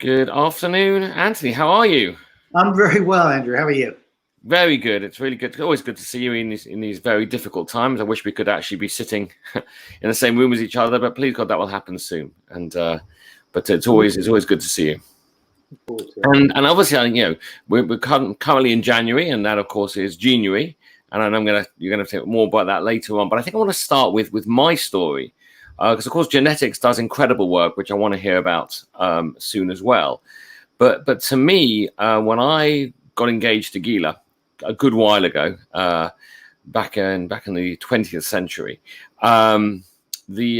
Good afternoon, Anthony. How are you? I'm very well, Andrew. How are you? Very good. It's really good. Always good to see you in these very difficult times. I wish we could actually be sitting in the same room as each other, but please God, that will happen soon. But it's always good to see you. And obviously, we're currently in January, and that of course is January. And you're gonna think more about that later on. But I think I want to start with my story, because of course Jnetics does incredible work, which I want to hear about soon as well. But to me, when I got engaged to Gila a good while ago, back in the 20th century, the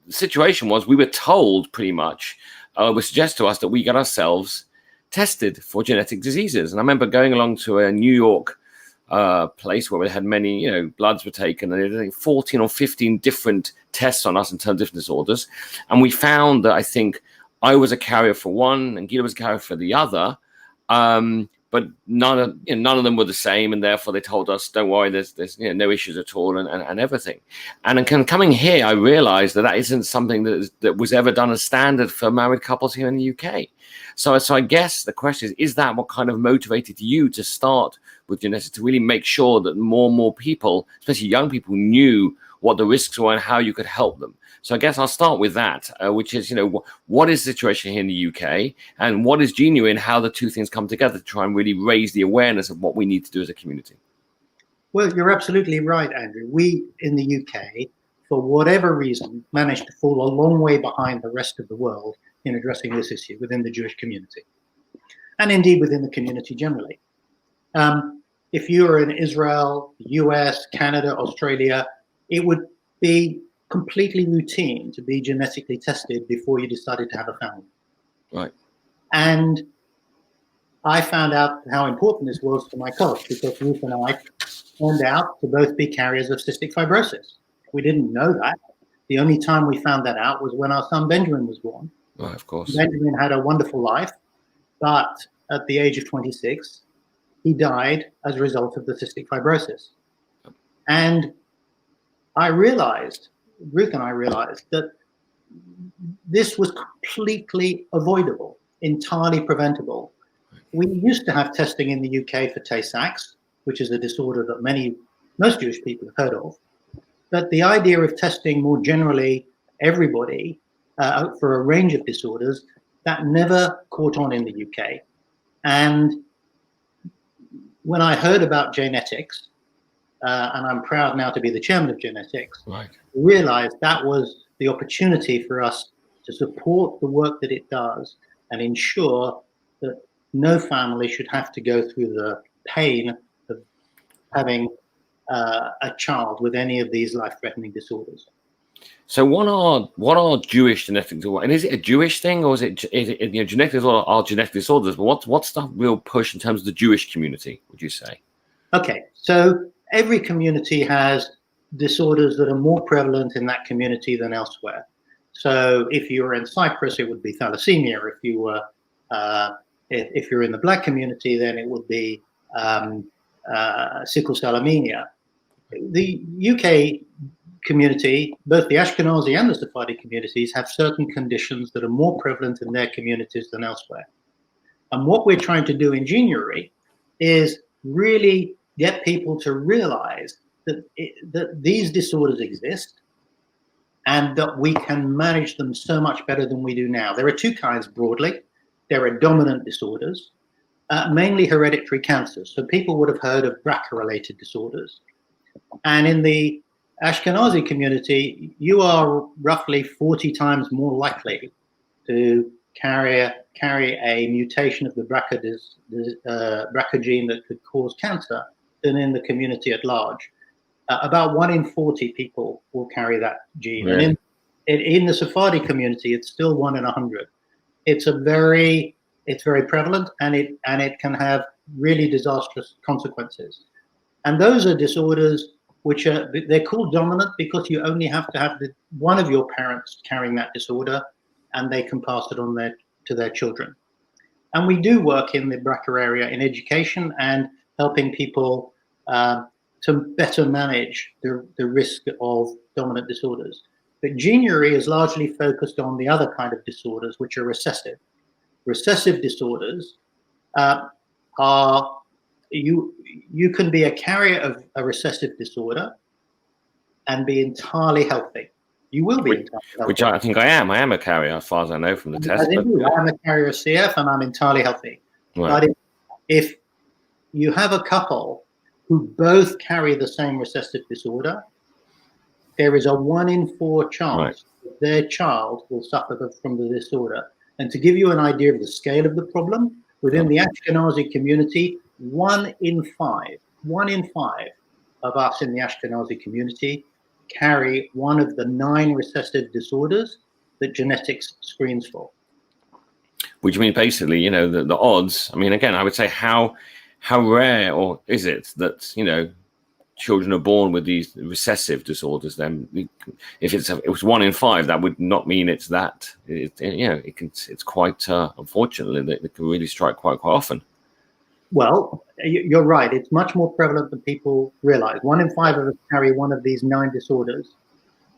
situation was we were told pretty much, was suggested to us that we get ourselves tested for genetic diseases. And I remember going along to a New York place where we had many, bloods were taken, and there were 14 or 15 different tests on us in terms of different disorders. And we found that I think I was a carrier for one and Gila was a carrier for the other. But none of them were the same, and therefore they told us, "Don't worry, there's no issues at all," and everything. And coming here, I realized that isn't something that was ever done as standard for married couples here in the UK. So I guess the question is that what kind of motivated you to start with Jnetics, to really make sure that more and more people, especially young people, knew what the risks were and how you could help them? So I guess I'll start with that, which is, what is the situation here in the UK, and what is genuine, how the two things come together to try and really raise the awareness of what we need to do as a community. Well, you're absolutely right, Andrew. We in the UK, for whatever reason, managed to fall a long way behind the rest of the world in addressing this issue within the Jewish community, and indeed within the community generally. If you were in Israel, the US, Canada, Australia, it would be completely routine to be genetically tested before you decided to have a family. Right. And I found out how important this was to my coach, because Ruth and I turned out to both be carriers of cystic fibrosis. We didn't know that. The only time we found that out was when our son Benjamin was born. Right, of course. Benjamin had a wonderful life, but at the age of 26, he died as a result of the cystic fibrosis. And Ruth and I realized that this was completely avoidable, entirely preventable. We used to have testing in the UK for Tay-Sachs, which is a disorder that most Jewish people have heard of. But the idea of testing more generally everybody for a range of disorders, that never caught on in the UK. And when I heard about Jnetics, and I'm proud now to be the chairman of Jnetics, right, realized that was the opportunity for us to support the work that it does and ensure that no family should have to go through the pain of having a child with any of these life-threatening disorders. So what are Jewish genetics? And is it a Jewish thing, or is it genetics are genetic disorders? But what's the real push in terms of the Jewish community, would you say? Okay, so every community has disorders that are more prevalent in that community than elsewhere. So if you were in Cyprus, it would be thalassemia. If you're in the Black community, then it would be sickle cell anemia. The UK community, both the Ashkenazi and the Sephardi communities, have certain conditions that are more prevalent in their communities than elsewhere. And what we're trying to do in January is really get people to realize that these disorders exist and that we can manage them so much better than we do now. There are two kinds broadly. There are dominant disorders, mainly hereditary cancers. So people would have heard of BRCA-related disorders. And in the Ashkenazi community, you are roughly 40 times more likely to carry a mutation of the BRCA gene that could cause cancer than in the community at large. About 1 in 40 people will carry that gene. Really? And in the Sephardi community, it's still 1 in 100. It's very prevalent, and it can have really disastrous consequences. And those are disorders which they're called dominant because you only have to have one of your parents carrying that disorder, and they can pass it on to their children. And we do work in the BRCA area in education and helping people to better manage the risk of dominant disorders. But Genuary is largely focused on the other kind of disorders, which are recessive. Recessive disorders are you can be a carrier of a recessive disorder and be entirely healthy. You will be entirely healthy. Which I think I am. I am a carrier, as far as I know from the test. I am a carrier of CF, and I'm entirely healthy. Right. But if you have a couple who both carry the same recessive disorder, there is a 1 in 4 chance that their child will suffer from the disorder. And to give you an idea of the scale of the problem, within the Ashkenazi community, 1 in 5 of us in the Ashkenazi community carry one of the 9 recessive disorders that genetics screens for. Which means basically, you know, the odds. I mean, again, I would say how rare or is it that, you know, children are born with these recessive disorders? Then, if it was 1 in 5, that would not mean it's that. It's quite unfortunately that it can really strike quite often. Well, you're right. It's much more prevalent than people realize. 1 in 5 of us carry one of these 9 disorders,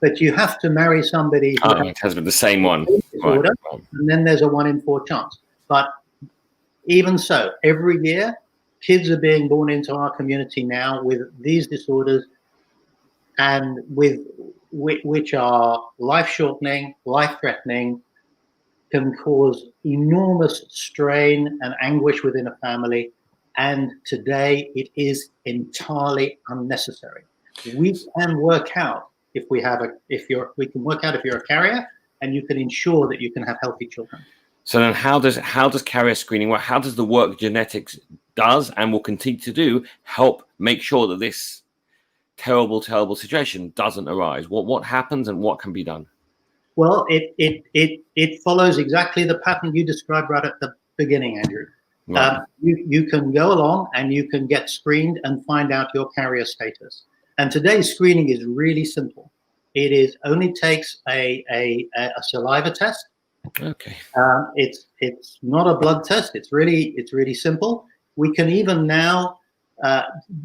but you have to marry somebody who has the same one, disorder, and then there's a 1 in 4 chance. But even so, every year, kids are being born into our community now with these disorders, and which are life-shortening, life-threatening, can cause enormous strain and anguish within a family. And today, it is entirely unnecessary. We can work out if you're a carrier, and you can ensure that you can have healthy children. So then, how does carrier screening work? How does the work genetics does and will continue to do help make sure that this terrible situation doesn't arise? What happens and what can be done? Well, it follows exactly the pattern you described right at the beginning, Andrew. Right. You can go along and you can get screened and find out your carrier status. And today's screening is really simple. It only takes a saliva test. Okay. It's not a blood test. It's really simple. We can even now,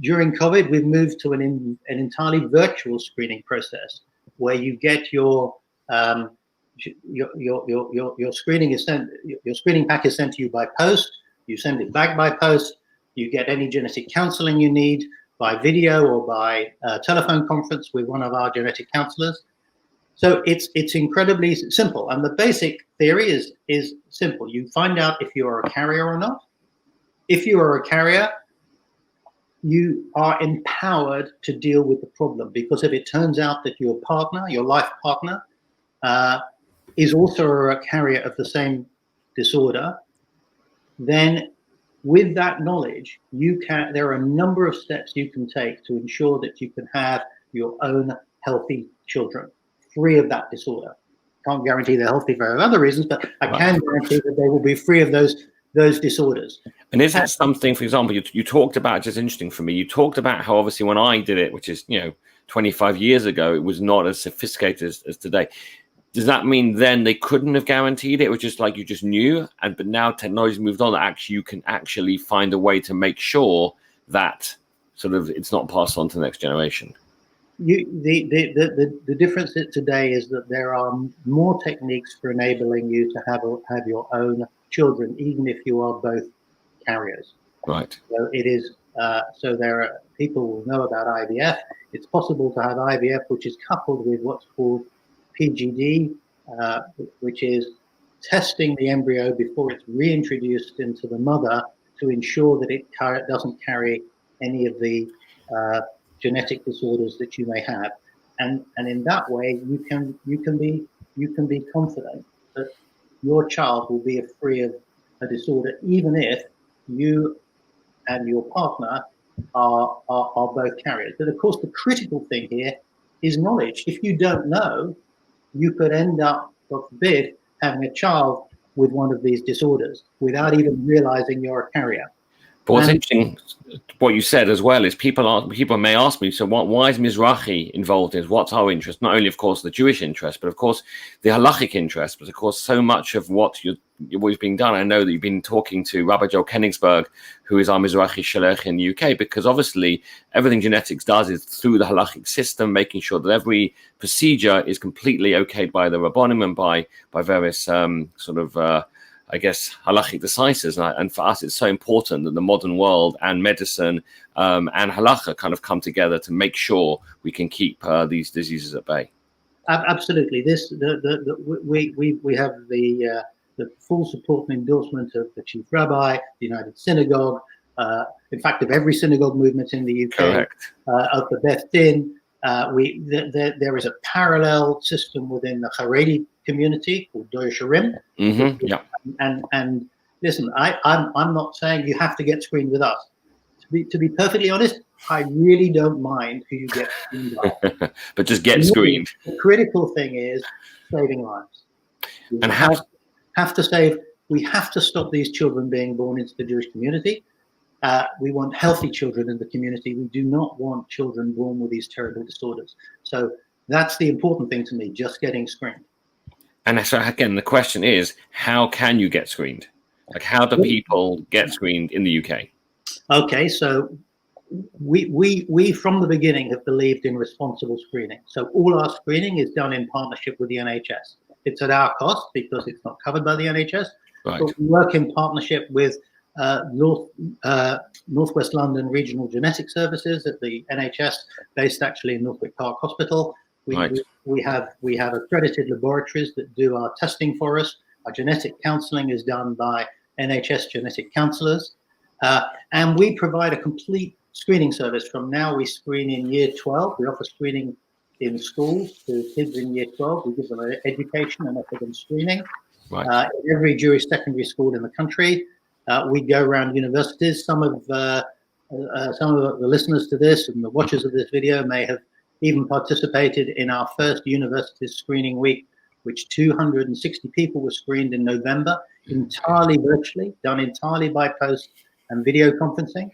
during COVID, we've moved to an entirely virtual screening process where you get your screening is sent. Your screening pack is sent to you by post. You send it back by post. You get any genetic counseling you need by video or by telephone conference with one of our genetic counselors. So it's incredibly simple, and the basic theory is simple. You find out if you are a carrier or not. If you are a carrier, you are empowered to deal with the problem, because if it turns out that your partner, your life partner, is also a carrier of the same disorder, then with that knowledge, there are a number of steps you can take to ensure that you can have your own healthy children, free of that disorder. Can't guarantee they're healthy for other reasons, but I can guarantee that they will be free of those disorders. And is that something, for example, you talked about, just interesting for me, you talked about how obviously when I did it, which is, 25 years ago, it was not as sophisticated as today. Does that mean then they couldn't have guaranteed it? It was just like you just knew, but now technology's moved on, that actually you can actually find a way to make sure that sort of it's not passed on to the next generation? The difference today is that there are more techniques for enabling you to have your own children, even if you are both carriers. Right. So it is. So there are people will know about IVF. It's possible to have IVF, which is coupled with what's called PGD, which is testing the embryo before it's reintroduced into the mother to ensure that it doesn't carry any of the genetic disorders that you may have, and in that way you can be confident that your child will be free of a disorder, even if you and your partner are both carriers. But of course, the critical thing here is knowledge. If you don't know, you could end up, God forbid, having a child with one of these disorders without even realizing you're a carrier. But what's interesting, what you said as well, is people may ask me, so why is Mizrahi involved in this? What's our interest? Not only, of course, the Jewish interest, but of course the halachic interest. But of course, so much of what is being done. I know that you've been talking to Rabbi Joel Koenigsberg, who is our Mizrahi Shalech in the UK, because obviously everything Jnetics does is through the halachic system, making sure that every procedure is completely okayed by the Rabbonim and by various I guess, halachic decisors. And for us, it's so important that the modern world and medicine and halacha kind of come together to make sure we can keep these diseases at bay. Absolutely. We have the full support and endorsement of the chief rabbi, the United Synagogue, in fact, of every synagogue movement in the UK, Correct. of the Beth Din. There is a parallel system within the Haredi community called Doyer Sharim. Mm-hmm. Yeah. And listen, I'm not saying you have to get screened with us. To be perfectly honest, I really don't mind who you get screened by. But just get screened. The critical thing is saving lives. And We have to stop these children being born into the Jewish community. We want healthy children in the community. We do not want children born with these terrible disorders. So that's the important thing to me, just getting screened. And so again, the question is, how can you get screened? Like, how do people get screened in the UK? Okay, so we from the beginning have believed in responsible screening. So all our screening is done in partnership with the NHS. It's at our cost because it's not covered by the NHS. Right. But we work in partnership with Northwest London Regional Genetic Services at the NHS, based actually in Northwick Park Hospital. We have accredited laboratories that do our testing for us. Our genetic counselling is done by NHS genetic counsellors, and we provide a complete screening service. From now, we screen in year 12. We offer screening in schools to kids in year 12. We give them an education and offer them screening. Right. In every Jewish secondary school in the country. We go around universities. Some of the listeners to this and the watchers of this video may have even participated in our first university screening week, which 260 people were screened in November, entirely virtually, done entirely by post and video conferencing.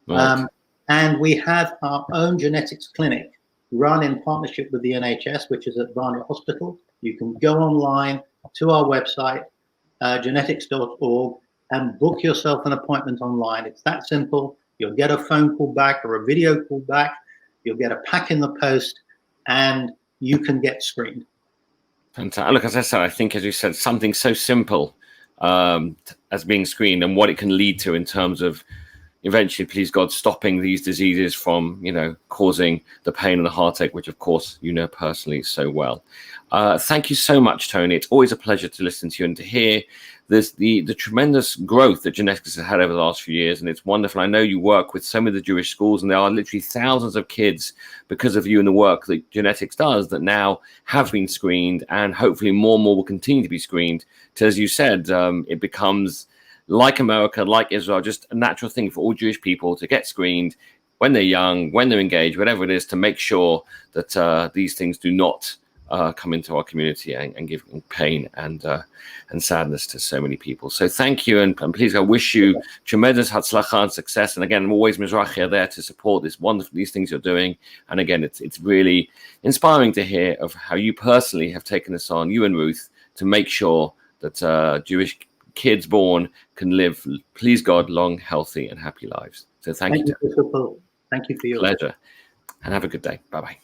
Right. And we have our own genetics clinic run in partnership with the NHS, which is at Barnet Hospital. You can go online to our website, genetics.org, and book yourself an appointment online. It's that simple. You'll get a phone call back or a video call back. You'll get a pack in the post, and you can get screened. And look, as I said, I think, as you said, something so simple as being screened and what it can lead to in terms of eventually, please God, stopping these diseases from, causing the pain and the heartache, which, of course, you know personally so well. Thank you so much, Tony. It's always a pleasure to listen to you and to hear the tremendous growth that Jnetics has had over the last few years, and it's wonderful. I know you work with so many of the Jewish schools, and there are literally thousands of kids because of you and the work that Jnetics does that now have been screened, and hopefully more and more will continue to be screened. So, as you said, it becomes, like America, like Israel, just a natural thing for all Jewish people to get screened when they're young, when they're engaged, whatever it is, to make sure that these things do not come into our community and give pain and sadness to so many people. So thank you, and please, I wish you tremendous hatzlacha and success. And again, always Mizrahi are there to support these things you're doing. And again, it's really inspiring to hear of how you personally have taken this on, you and Ruth, to make sure that Jewish kids born can live, please God, long, healthy, and happy lives. So thank you. Thank you for your pleasure, and have a good day. Bye-bye.